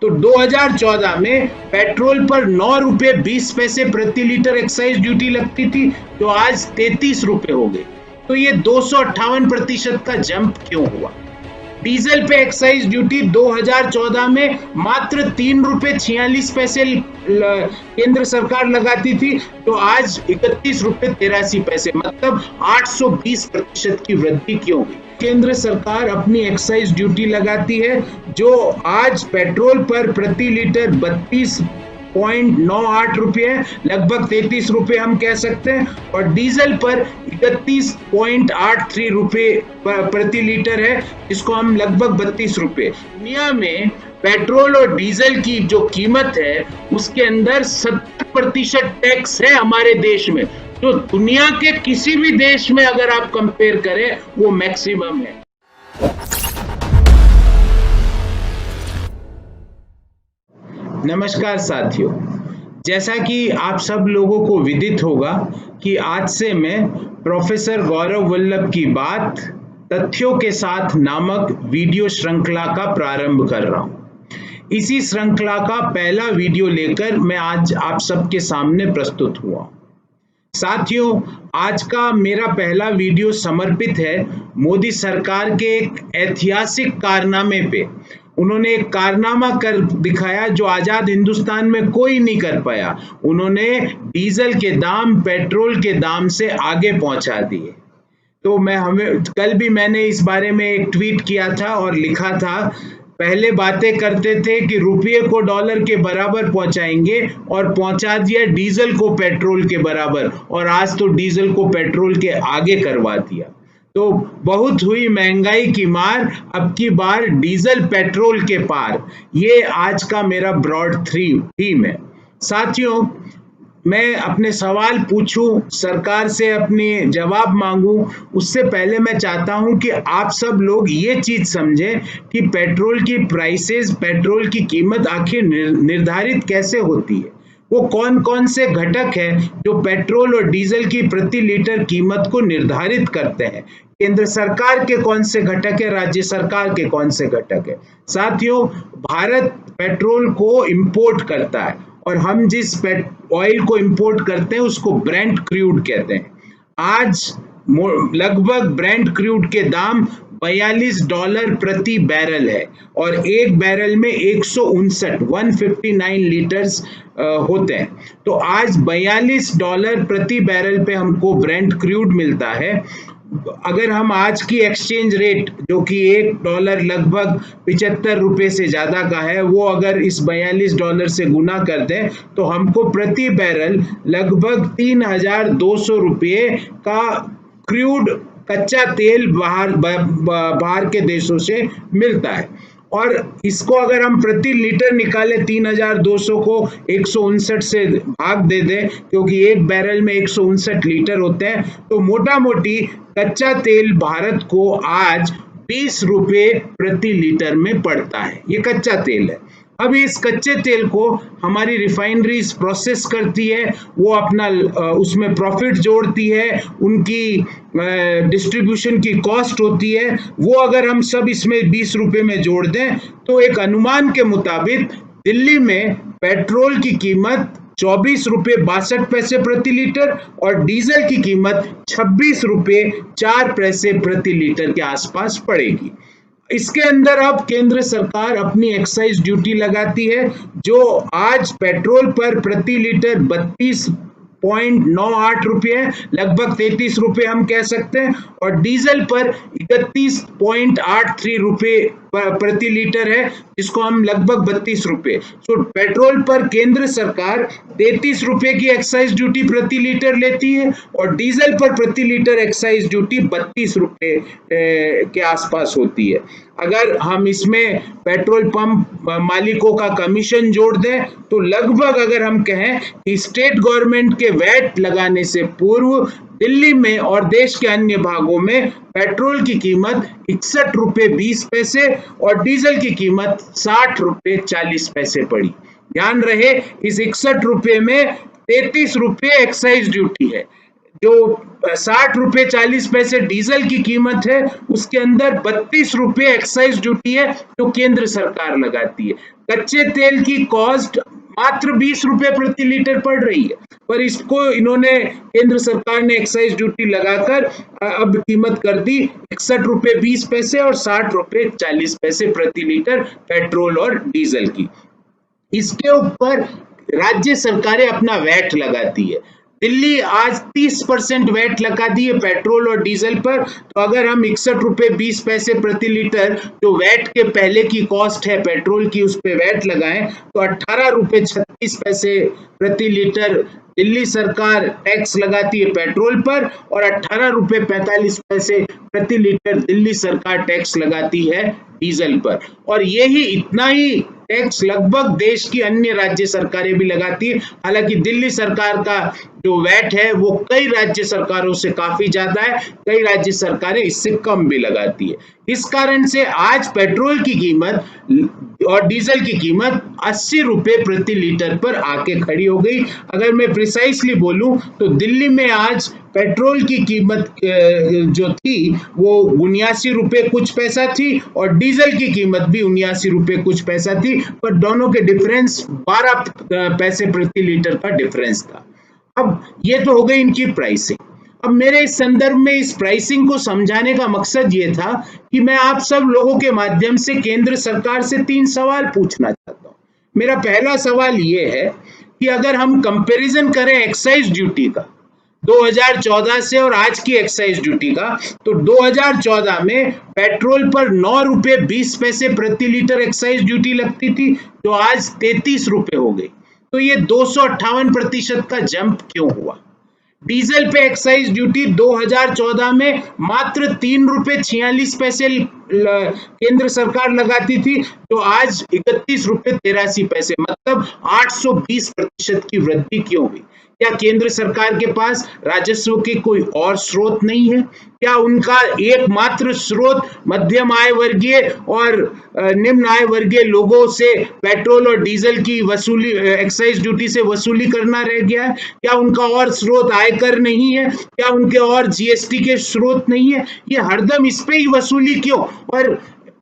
तो 2014 में पेट्रोल पर 9 रुपए 20 पैसे प्रति लीटर एक्साइज ड्यूटी लगती थी, जो आज 33 रुपए हो गई। तो ये 258% का जंप क्यों हुआ? डीजल पे एक्साइज ड्यूटी 2014 में मात्र 3 रुपए 46 पैसे केंद्र सरकार लगाती थी, तो आज 31 रुपए 83 पैसे, मतलब 820% की वृद्धि क्यों हुई? केंद्र सरकार अपनी एक्साइज ड्यूटी लगाती है, जो आज पेट्रोल पर प्रति लीटर 32.98 रुपये, लगभग 33 रुपए हम कह सकते हैं, और डीजल पर 31.83 रुपये प्रति लीटर है, जिसको हम लगभग 32 रुपए। दुनिया में पेट्रोल और डीजल की जो कीमत है, उसके अंदर 70% टैक्स है हमारे देश में, जो दुनिया के किसी भी देश में अगर आप कंपेयर करें वो मैक्सिमम है। नमस्कार साथियों, जैसा कि आप सब लोगों को विदित होगा कि आज से मैं प्रोफेसर गौरव वल्लभ की बात तथ्यों के साथ नामक वीडियो श्रृंखला का प्रारंभ कर रहा हूं। इसी श्रृंखला का पहला वीडियो लेकर मैं आज आप सबके सामने प्रस्तुत हुआ। साथियों, आज का मेरा पहला वीडियो समर्पित है मोदी सरकार के एक ऐतिहासिक कारनामे पे। उन्होंने एक कारनामा कर दिखाया जो आजाद हिंदुस्तान में कोई नहीं कर पाया। उन्होंने डीजल के दाम पेट्रोल के दाम से आगे पहुंचा दिए। तो कल भी मैंने इस बारे में एक ट्वीट किया था और लिखा था, पहले बातें करते थे कि रुपये को डॉलर के बराबर पहुंचाएंगे और पहुंचा दिया डीजल को पेट्रोल के बराबर, और आज तो डीजल को पेट्रोल के आगे करवा दिया। तो बहुत हुई महंगाई की मार, अब की बार डीजल पेट्रोल के पार। ये आज का मेरा ब्रॉड थीम है। साथियों, मैं अपने सवाल पूछूं, सरकार से अपने जवाब मांगूं, उससे पहले मैं चाहता हूं कि आप सब लोग ये चीज समझें कि पेट्रोल की प्राइसेस, पेट्रोल की कीमत आखिर निर्धारित कैसे होती है। वो कौन कौन से घटक हैं जो पेट्रोल और डीजल की प्रति लीटर कीमत को निर्धारित करते हैं। केंद्र सरकार के कौन से घटक है, राज्य सरकार के कौन से घटक है। साथियों, भारत पेट्रोल को इंपोर्ट करता है, और हम जिस ऑयल को इंपोर्ट करते हैं उसको ब्रेंट क्रूड कहते हैं। आज लगभग ब्रेंट क्रूड के दाम $42 प्रति बैरल है, और एक बैरल में 159 लीटर्स होते हैं। तो आज $42 प्रति बैरल पे हमको ब्रेंट क्रूड मिलता है। अगर हम आज की एक्सचेंज रेट, जो कि $1 लगभग 75 रुपए से ज्यादा का है, वो अगर इस $42 से गुना कर दें तो हमको प्रति बैरल लगभग 3,200 रुपये का क्रूड कच्चा तेल बाहर के देशों से मिलता है। और इसको अगर हम प्रति लीटर निकाले, 3,200 को 159 से भाग दे दें, क्योंकि एक बैरल में 159 लीटर होते हैं, तो मोटा मोटी कच्चा तेल भारत को आज 20 रुपये प्रति लीटर में पड़ता है। ये कच्चा तेल है। अब इस कच्चे तेल को हमारी रिफाइनरीज प्रोसेस करती है, वो अपना उसमें प्रॉफिट जोड़ती है, उनकी डिस्ट्रीब्यूशन की कॉस्ट होती है। वो अगर हम सब इसमें 20 रुपए में जोड़ दें तो एक अनुमान के मुताबिक दिल्ली में पेट्रोल की कीमत 24 रुपये 62 पैसे प्रति लीटर और डीजल की कीमत 26 रुपये 4 पैसे प्रति लीटर के आसपास पड़ेगी। इसके अंदर अब केंद्र सरकार अपनी एक्साइज ड्यूटी लगाती है, जो आज पेट्रोल पर प्रति लीटर 32.98 रुपये, लगभग 33 रुपये हम कह सकते हैं, और डीजल पर 31.83 रुपये प्रति लीटर है, जिसको हम लगभग 32 रुपये। तो पेट्रोल पर केंद्र सरकार 33 रुपये की एक्साइज ड्यूटी प्रति लीटर लेती है, और डीजल पर प्रति लीटर एक्साइज ड्यूटी 32 रुपये के आसपास होती है। अगर हम इसमें पेट्रोल पंप मालिकों का कमीशन जोड़ दें तो लगभग, अगर हम कहें कि स्टेट गवर्नमेंट के वैट लगाने से पूर्व दिल्ली में और देश के अन्य भागों में पेट्रोल की कीमत 61 रुपये 20 पैसे और डीजल की कीमत 60 रुपये 40 पैसे पड़ी। ध्यान रहे, इस 61 रुपये में 33 रुपये एक्साइज ड्यूटी है। जो 60 रुपए 40 पैसे डीजल की कीमत है, उसके अंदर 32 रुपए एक्साइज ड्यूटी है जो केंद्र सरकार लगाती है। कच्चे तेल की कॉस्ट मात्र 20 रुपए प्रति लीटर पड़ रही है, पर इसको इन्होंने केंद्र सरकार ने एक्साइज ड्यूटी लगाकर अब कीमत कर दी 61 रुपए 20 पैसे और 60 रुपए 40 पैसे प्रति लीटर पेट्रोल और डीजल की। इसके ऊपर राज्य सरकारें अपना वैट लगाती है। दिल्ली आज 30% वैट लगा दी है पेट्रोल और डीजल पर। तो अगर हम 61 रुपए 20 पैसे प्रति लीटर जो वैट के पहले की कॉस्ट है पेट्रोल की, उस पे वैट लगाएं तो 18 रुपए 36 पैसे प्रति लीटर दिल्ली सरकार टैक्स लगाती है पेट्रोल पर, और 18 रुपए 45 पैसे प्रति लीटर दिल्ली सरकार टैक्स लगाती है डीजल पर। और यही इतना ही टैक्स लगभग देश की अन्य राज्य सरकारें भी लगाती है। हालांकि दिल्ली सरकार का जो वैट है वो कई राज्य सरकारों से काफी ज्यादा है, कई राज्य सरकारें इससे कम भी लगाती है। इस कारण से आज पेट्रोल की कीमत और डीजल की कीमत 80 रुपए प्रति लीटर पर आके खड़ी हो गई। अगर मैं प्रिसाइसली बोलूं तो दिल्ली में आज पेट्रोल की कीमत जो थी वो 79 रुपए कुछ पैसा थी और डीजल की कीमत भी 79 रुपए कुछ पैसा थी, पर दोनों के डिफरेंस 12 पैसे प्रति लीटर का डिफरेंस था। अब ये तो हो गई इनकी प्राइसिंग। अब मेरे इस संदर्भ में इस प्राइसिंग को समझाने का मकसद ये था कि मैं आप सब लोगों के माध्यम से केंद्र सरकार से 3 सवाल पूछना चाहता हूं। मेरा पहला सवाल ये है कि अगर हम कंपैरिजन करें एक्साइज ड्यूटी का 2014 से और आज की एक्साइज ड्यूटी का, तो 2014 में पेट्रोल पर 9 रुपए 20 पैसे प्रति लीटर एक्साइज ड्यूटी लगती थी, जो आज 33 रुपए हो गई। तो ये 258% का जंप क्यों हुआ? डीजल पे एक्साइज ड्यूटी 2014 में मात्र 3 रुपए 46 पैसे केंद्र सरकार लगाती थी, तो आज 31 रुपए 83 पैसे, मतलब 820% की वृद्धि क्यों हुई? क्या केंद्र सरकार के पास राजस्व के कोई और स्रोत नहीं है? क्या उनका एकमात्र स्रोत मध्यम आय वर्गीय और निम्न आय वर्गीय लोगों से पेट्रोल और डीजल की वसूली, एक्साइज ड्यूटी से वसूली करना रह गया है? क्या उनका और स्रोत आयकर नहीं है? क्या उनके और जीएसटी के स्रोत नहीं है? ये हरदम इस पे ही वसूली क्यों? और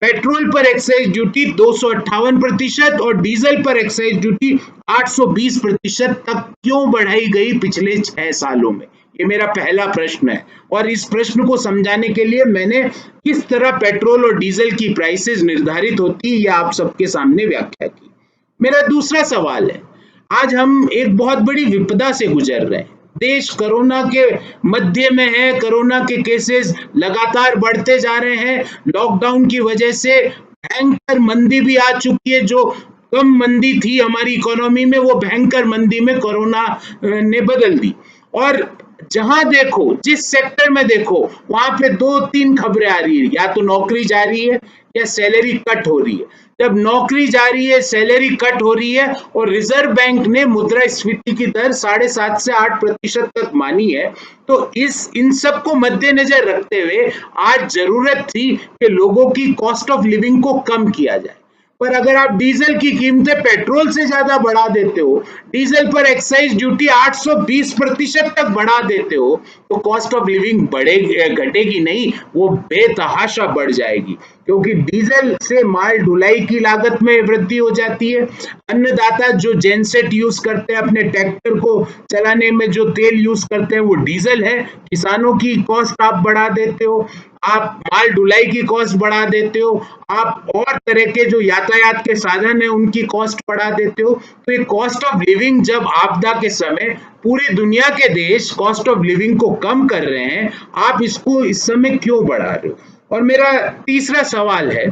पेट्रोल पर एक्साइज ड्यूटी 258% और डीजल पर एक्साइज ड्यूटी 820% तक क्यों बढ़ाई गई पिछले 6 सालों में? ये मेरा पहला प्रश्न है, और इस प्रश्न को समझाने के लिए मैंने किस तरह पेट्रोल और डीजल की प्राइसेस निर्धारित होती है, यह आप सबके सामने व्याख्या की। मेरा दूसरा सवाल है, आज हम एक बहुत बड़ी विपदा से गुजर रहे हैं। देश कोरोना के मध्य में है, कोरोना के केसेस लगातार बढ़ते जा रहे हैं। लॉकडाउन की वजह से भयंकर मंदी भी आ चुकी है। जो कम मंदी थी हमारी इकोनॉमी में, वो भयंकर मंदी में कोरोना ने बदल दी। और जहां देखो, जिस सेक्टर में देखो, वहां पे 2-3 खबरें आ रही है, या तो नौकरी जा रही है या सैलरी कट हो रही है। जब नौकरी जा रही है, सैलरी कट हो रही है और रिजर्व बैंक ने मुद्रास्फीति की दर 7.5 से 8% तक मानी है, तो इन सब को मद्देनजर रखते हुए आज जरूरत थी कि लोगों की कॉस्ट ऑफ लिविंग को कम किया जाए। पर अगर आप डीजल की कीमतें पेट्रोल से ज्यादा बढ़ा देते हो, डीजल पर एक्साइज ड्यूटी 820% तक बढ़ा देते हो, तो कॉस्ट ऑफ लिविंग घटेगी नहीं, वो बेतहाशा बढ़ जाएगी। क्योंकि डीजल से माल ढुलाई की लागत में वृद्धि हो जाती है। अन्नदाता जो जेनसेट यूज करते हैं, अपने ट्रैक्टर को चलाने में जो तेल यूज करते हैं, वो डीजल है। किसानों की कॉस्ट आप बढ़ा देते हो, आप माल ढुलाई की कॉस्ट बढ़ा देते हो, आप और तरह के जो यातायात के साधन है उनकी कॉस्ट बढ़ा देते हो। तो ये कॉस्ट ऑफ लिविंग, जब आपदा के समय पूरी दुनिया के देश कॉस्ट ऑफ लिविंग को कम कर रहे हैं, आप इसको इस समय क्यों बढ़ा रहे हो? और मेरा तीसरा सवाल है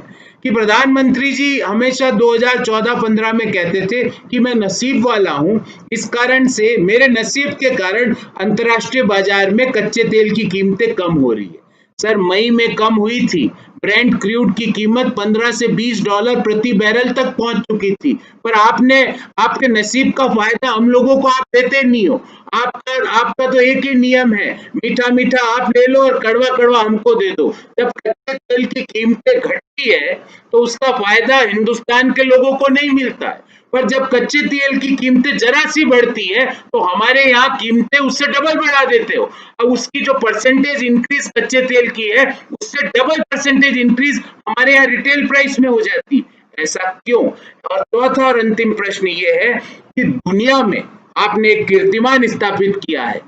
कि प्रधानमंत्री जी हमेशा 2014-15 में कहते थे कि मैं नसीब वाला हूं, इस कारण से, मेरे नसीब के कारण अंतर्राष्ट्रीय बाजार में कच्चे तेल की कीमतें कम हो रही है। सर, मई में कम हुई थी। ब्रेंट क्रूड की कीमत $15 से $20 प्रति बैरल तक पहुंच चुकी थी, पर आपके नसीब का फायदा हम लोगों को आप देते नहीं हो। आपका तो एक ही नियम है, मीठा मीठा आप ले लो और कड़वा कड़वा हमको दे दो। जब कच्चे तेल की कीमतें घटती है तो उसका फायदा हिंदुस्तान के लोगों को नहीं मिलता है, पर जब कच्चे तेल की कीमतें जरा सी बढ़ती है तो हमारे यहाँ कीमतें उससे डबल बढ़ा देते हो। अब उसकी जो परसेंटेज इंक्रीज कच्चे तेल की है उससे डबल परसेंटेज इंक्रीज हमारे यहाँ रिटेल प्राइस में हो जाती है। ऐसा क्यों? और चौथा और अंतिम प्रश्न ये है कि दुनिया में आपने एक कीर्तिमान स्थापित किया है।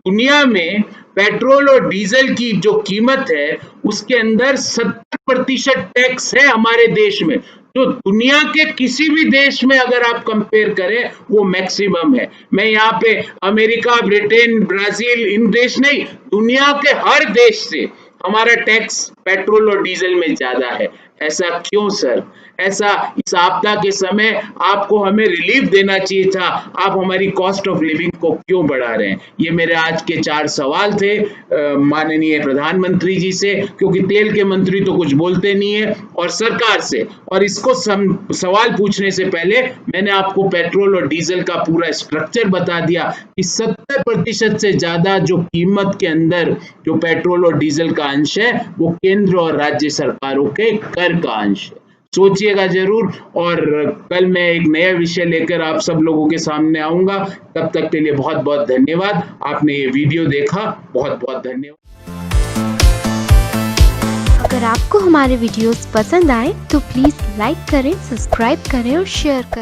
दुनिया में पेट्रोल और डीजल की जो कीमत है उसके अंदर 70% टैक्स है हमारे देश में, जो दुनिया के किसी भी देश में अगर आप कंपेयर करें वो मैक्सिमम है। मैं यहाँ पे अमेरिका, ब्रिटेन, ब्राजील इन देश नहीं, दुनिया के हर देश से हमारा टैक्स पेट्रोल और डीजल में ज्यादा है। ऐसा क्यों सर? ऐसा इस आपदा के समय आपको हमें रिलीफ देना चाहिए था, आप हमारी कॉस्ट ऑफ लिविंग को क्यों बढ़ा रहे हैं? ये मेरे आज के 4 सवाल थे माननीय प्रधानमंत्री जी से, क्योंकि तेल के मंत्री तो कुछ बोलते नहीं है, और सरकार से। और इसको सवाल पूछने से पहले मैंने आपको पेट्रोल और डीजल का पूरा स्ट्रक्चर बता दिया कि 70% से ज्यादा जो कीमत के अंदर जो पेट्रोल और डीजल का अंश है वो केंद्र और राज्य सरकारों के कर का अंश है। सोचिएगा जरूर, और कल मैं एक नया विषय लेकर आप सब लोगों के सामने आऊंगा। तब तक के लिए बहुत बहुत धन्यवाद। आपने ये वीडियो देखा, बहुत बहुत धन्यवाद। अगर आपको हमारे वीडियोस पसंद आए तो प्लीज लाइक करें, सब्सक्राइब करें और शेयर करें।